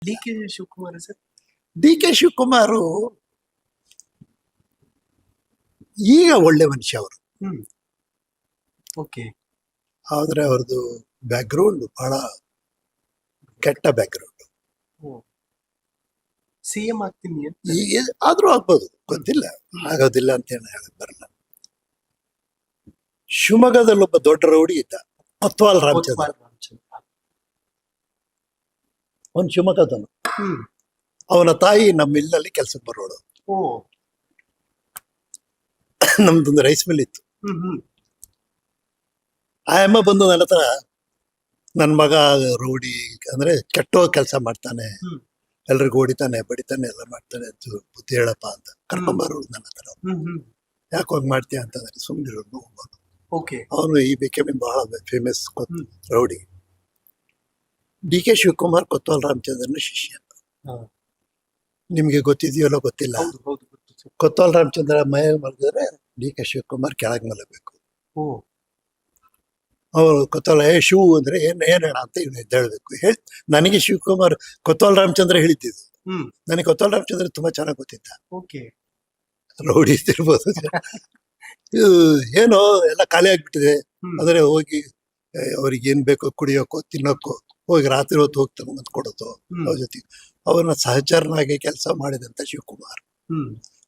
D K Shivakumar sir. D K Shivakumar ಈಗ ಒಳ್ಳೆ ಮನುಷ್ಯ ಅವರು, ಓಕೆ. ಆದ್ರೆ ಅವ್ರದ್ದು ಬ್ಯಾಕ್ಗ್ರೌಂಡ್ ಬಹಳ ಕೆಟ್ಟ ಬ್ಯಾಕ್ಗ್ರೌಂಡ್. ಸಿಎಂ ಆಗ್ತೀನಿ ಅಂತ. ಆದ್ರೂ ಆಗ್ಬೋದು, ಗೊತ್ತಿಲ್ಲ, ಆಗೋದಿಲ್ಲ ಅಂತ ಹೇಳಕ್ ಬರಲ್ಲ. ಶಿವಮೊಗ್ಗದಲ್ಲಿ ಒಬ್ಬ ದೊಡ್ಡ ರೌಡಿ ಇದ್ದ, ಕೊತ್ವಾಲ್ ರಾಮಚಂದ್ರ. ಅವನು ಶಿವಮೊಗ್ಗದವನು. ಅವನ ತಾಯಿ ನಮ್ಮ ಮಿಲ್ನಲ್ಲಿ ಕೆಲ್ಸಕ್ಕೆ ಬರೋಳು. ನಮ್ದೊಂದು ರೈಸ್ ಮಿಲ್ ಇತ್ತು. ಆ ಅಮ್ಮ ಬಂದು ನನ್ನ ಹತ್ರ, ನನ್ನ ಮಗ ರೌಡಿ ಅಂದ್ರೆ ಕೆಟ್ಟೋ ಕೆಲಸ ಮಾಡ್ತಾನೆ, ಎಲ್ರಿಗೂ ಹೊಡಿತಾನೆ ಬಡಿತಾನೆ ಎಲ್ಲ ಮಾಡ್ತಾನೆ ಅಂತ ಬುದ್ಧಿ ಹೇಳಪ್ಪ ಅಂತ ಕರ್ಕೊಂಬರೋಳು ನನ್ನ ಹತ್ರ. ಯಾಕೆ ಹೋಗಿ ಮಾಡ್ತೀಯ ಅಂತಂದ್ರೆ ಸುಮ್ಮನೆ ಹೋಗ್ಬೋದು. ಅವನು ಈ ಬೇಕೆ ಬಹಳ famous rowdy. D K Shivakumar Kotwal ರಾಮಚಂದ್ರನ ಶಿಷ್ಯ. ನಿಮ್ಗೆ ಗೊತ್ತಿದೆಯಲ್ಲೋ ಗೊತ್ತಿಲ್ಲ. ಕೊತ್ವಾಲ್ ರಾಮಚಂದ್ರ ಮೈ ಮಲಗಿದ್ರೆ ಡಿ ಕೆ ಶಿವಕುಮಾರ್ ಕೆಳಗೆ ಮಲಗಬೇಕು. ಅವರು ಕೊತ್ವಾಲ್ ಶಿವ ಅಂದ್ರೆ ಏನ್ ಹೇಳ ಅಂತ ಇವ್ನು ಎದ್ದೇಳ್ಬೇಕು. ನನಗೆ ಶಿವಕುಮಾರ್ ಕೊತ್ವಾಲ್ ರಾಮಚಂದ್ರ ಹೇಳಿದ್ದು. ನನಗೆ ಕೊತ್ವಾಲ್ ರಾಮಚಂದ್ರ ತುಂಬಾ ಚೆನ್ನಾಗಿ ಗೊತ್ತಿದ್ದ. ರೌಡಿ ಇರ್ಬೋದು. ಏನೋ ಎಲ್ಲ ಖಾಲಿ ಆಗ್ಬಿಟ್ಟಿದೆ ಅಂದ್ರೆ ಹೋಗಿ ಅವ್ರಿಗೆ ಏನ್ ಬೇಕೋ ಕುಡಿಯೋಕೋ ತಿನ್ನೋಕೋ ಹೋಗಿ ರಾತ್ರಿ ಹೊತ್ತು ಹೋಗಿ ತಗೊಂಡ್ ಕೊಡೋದು ಅವ್ರ ಜೊತೆಗೆ. ಅವ್ರನ್ನ ಸಹಚರನಾಗಿ ಕೆಲಸ ಮಾಡಿದಂತ ಶಿವಕುಮಾರ್.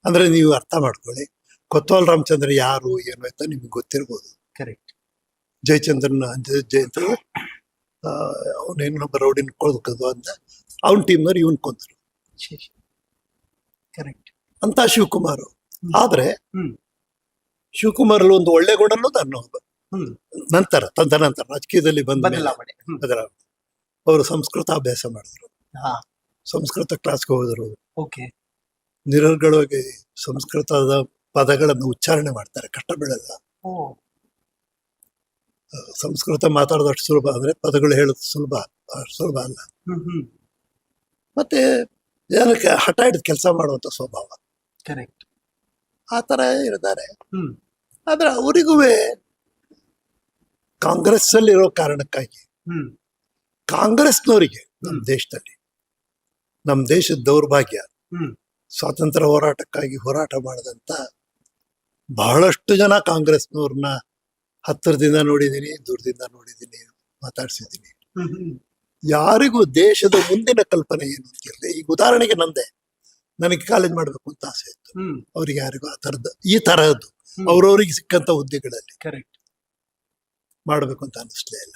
ಅಂದ್ರೆ ನೀವು ಅರ್ಥ ಮಾಡ್ಕೊಳ್ಳಿ, ಕೊತ್ವಾಲ್ ರಾಮಚಂದ್ರ ಯಾರು ಏನು ಅಂತ ನಿಮ್ಗೆ ಗೊತ್ತಿರ್ಬೋದು. ಕರೆಕ್ಟ್. ಜಯಚಂದ್ರನ ಜಯಂತ ಅವನೇನೊಬ್ಬ ರೌಡಿನ ಕೊಡ್ದು ಅಂತ ಅವನ ಟೀಮ್ನವ್ರು ಇವನ್ ಕೊಂದ್ರು. ಕರೆಕ್ಟ್. ಅಂತ ಶಿವಕುಮಾರ್. ಆದ್ರೆ ಶಿವಕುಮಾರ್ ಒಂದು ಒಳ್ಳೆ ಗುಣನೂ ನಂತರ ತದನಂತರ ರಾಜಕೀಯದಲ್ಲಿ ಬಂದ ಬದಲಾವಣೆ. ಅವರು ಸಂಸ್ಕೃತ ಅಭ್ಯಾಸ ಮಾಡಿದ್ರು, ಸಂಸ್ಕೃತ ಕ್ಲಾಸ್ಗೆ ಹೋದ್ರು. ನಿರರ್ಗಳವಾಗಿ ಸಂಸ್ಕೃತದ ಪದಗಳನ್ನು ಉಚ್ಚಾರಣೆ ಮಾಡ್ತಾರೆ, ಕಷ್ಟ ಬೀಳಲ್ಲ. ಸಂಸ್ಕೃತ ಮಾತಾಡೋದಷ್ಟು ಸುಲಭ ಅಂದ್ರೆ ಪದಗಳು ಹೇಳೋದು ಸುಲಭ ಅಲ್ಲ. ಮತ್ತೆ ಜನಕ್ಕೆ ಹಠ ಹಿಡಿದು ಕೆಲಸ ಮಾಡುವಂತ ಸ್ವಭಾವ. ಕರೆಕ್ಟ್. ಆ ತರ ಇರ್ತಾರೆ. ಆದ್ರೆ ಅವರಿಗೂ ಕಾಂಗ್ರೆಸ್ ಅಲ್ಲಿ ಇರೋ ಕಾರಣಕ್ಕಾಗಿ ಕಾಂಗ್ರೆಸ್ನವರಿಗೆ ನಮ್ಮ ದೇಶದ ದೌರ್ಭಾಗ್ಯ, ಸ್ವಾತಂತ್ರ್ಯ ಹೋರಾಟಕ್ಕಾಗಿ ಹೋರಾಟ ಮಾಡದಂತ ಬಹಳಷ್ಟು ಜನ ಕಾಂಗ್ರೆಸ್ನವ್ರನ್ನ ಹತ್ತಿರದಿಂದ ನೋಡಿದೀನಿ, ದೂರದಿಂದ ನೋಡಿದೀನಿ, ಮಾತಾಡ್ಸಿದೀನಿ. ಯಾರಿಗೂ ದೇಶದ ಮುಂದಿನ ಕಲ್ಪನೆ ಏನು ಅಂತಿರಲಿ. ಈಗ ಉದಾಹರಣೆಗೆ ನನಗೆ ಕಾಲೇಜ್ ಮಾಡ್ಬೇಕು ಅಂತ ಆಸೆ ಇತ್ತು. ಅವ್ರಿಗೆ ಯಾರಿಗೂ ಈ ತರಹದ್ದು ಅವ್ರವ್ರಿಗೆ ಸಿಕ್ಕಂತ ಹುದ್ದೆಗಳಲ್ಲಿ ಮಾಡ್ಬೇಕು ಅಂತ ಅನಿಸ್ಲೇ ಇಲ್ಲ.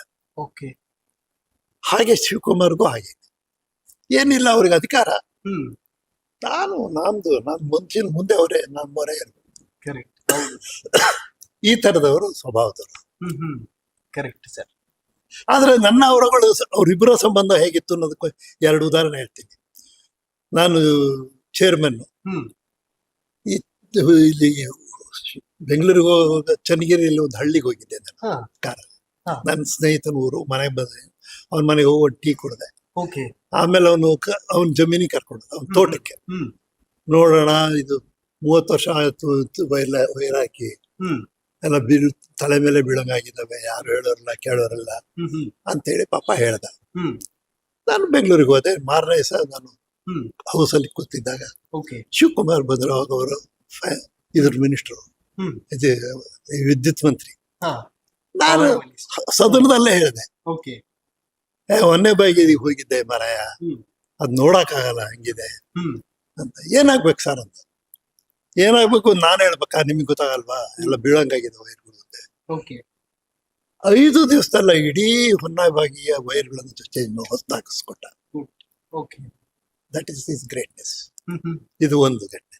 ಹಾಗೆ ಶಿವಕುಮಾರ್ಗೂ ಹಾಗೆ ಏನಿಲ್ಲ, ಅವ್ರಿಗೆ ಅಧಿಕಾರ. ನಾನು ಮುಂಚಿನ ಮುಂದೆ ಅವರೇ ನಮ್ಮವರೇ ಇರ್ಬೇಕು. ಈ ತರದವರು ಸ್ವಭಾವದವರು. Correct sir. ಆದ್ರೆ ನನ್ನ ಅವರಿಬ್ಬರ ಸಂಬಂಧ ಹೇಗಿತ್ತು ಅನ್ನೋದಕ್ಕೆ 2 ಉದಾಹರಣೆ ಹೇಳ್ತೀನಿ. ನಾನು ಚೇರ್ಮನ್ ಇಲ್ಲಿ ಬೆಂಗಳೂರಿಗೆ ಹೋಗ ಚನ್ನಗಿರಿಯಲ್ಲಿ ಒಂದು ಹಳ್ಳಿಗೆ ಹೋಗಿದ್ದೆ ನಾನು ಕಾರಲ್ಲಿ. ನನ್ನ ಸ್ನೇಹಿತನ ಊರು, ಮನೆಗೆ ಬಂದೆ. ಅವನ ಮನೆಗೆ ಹೋಗಿ ಟೀ ಕುಡ್ದೆ. ಆಮೇಲೆ ಅವನ ಜಮೀನಿಗೆ ಕರ್ಕೊಂಡು ಅವನ ತೋಟಕ್ಕೆ ನೋಡೋಣ, ಇದು 30 ವರ್ಷ ಆಯ್ತು ವೈರ್ ಹಾಕಿ ಎಲ್ಲ ತಲೆ ಮೇಲೆ ಬೀಳಂಗಾಗಿದ್ದಾವೆ, ಯಾರು ಹೇಳೋರಲ್ಲ ಕೇಳೋರಲ್ಲ ಅಂತೇಳಿ ಪಾಪ ಹೇಳ್ದ. ನಾನು ಬೆಂಗಳೂರಿಗೆ ಹೋದೆ. ಮಾರನೇ ದಿವಸ ನಾನು ಹೌಸಲ್ಲಿ ಕೂತಿದ್ದಾಗ ಶಿವಕುಮಾರ್ ಬಂದ್ರು. ಅವಾಗ ಅವರು ಇದ್ರ ಮಿನಿಸ್ಟರ್, ವಿದ್ಯುತ್ ಮಂತ್ರಿ. ನಾನು ಸದನದಲ್ಲೇ ಹೇಳಿದೆ, ಒಂದೇ ಬಾಯಿಗೆ ಹೋಗಿದ್ದೆ ಮರಾಯ, ಅದ್ ನೋಡಕ್ಕಾಗಲ್ಲ ಹಂಗಿದೆ ಅಂತ. ಏನಾಗ್ಬೇಕು ಸರ್ ಅಂತ. ಏನಾಗ್ಬೇಕು ನಾನು ಹೇಳ್ಬೇಕಾ, ನಿಮ್ಗೆ ಗೊತ್ತಾಗಲ್ವಾ, ಎಲ್ಲ ಬೀಳಂಗಾಗಿದೆ ವೈರ್ಗಳು ಅಂತೆ. 5 ದಿವಸದಲ್ಲ ಇಡೀ ಹೊನ್ನಾಬಾಗಿಯ ವೈರ್ಗಳನ್ನು ಚೇಂಜ್ ಹೊಸದಾಗಿಸ್ಕೊಟ್ಟ. That is greatness. ಇದು ಒಂದು ಘಟನೆ.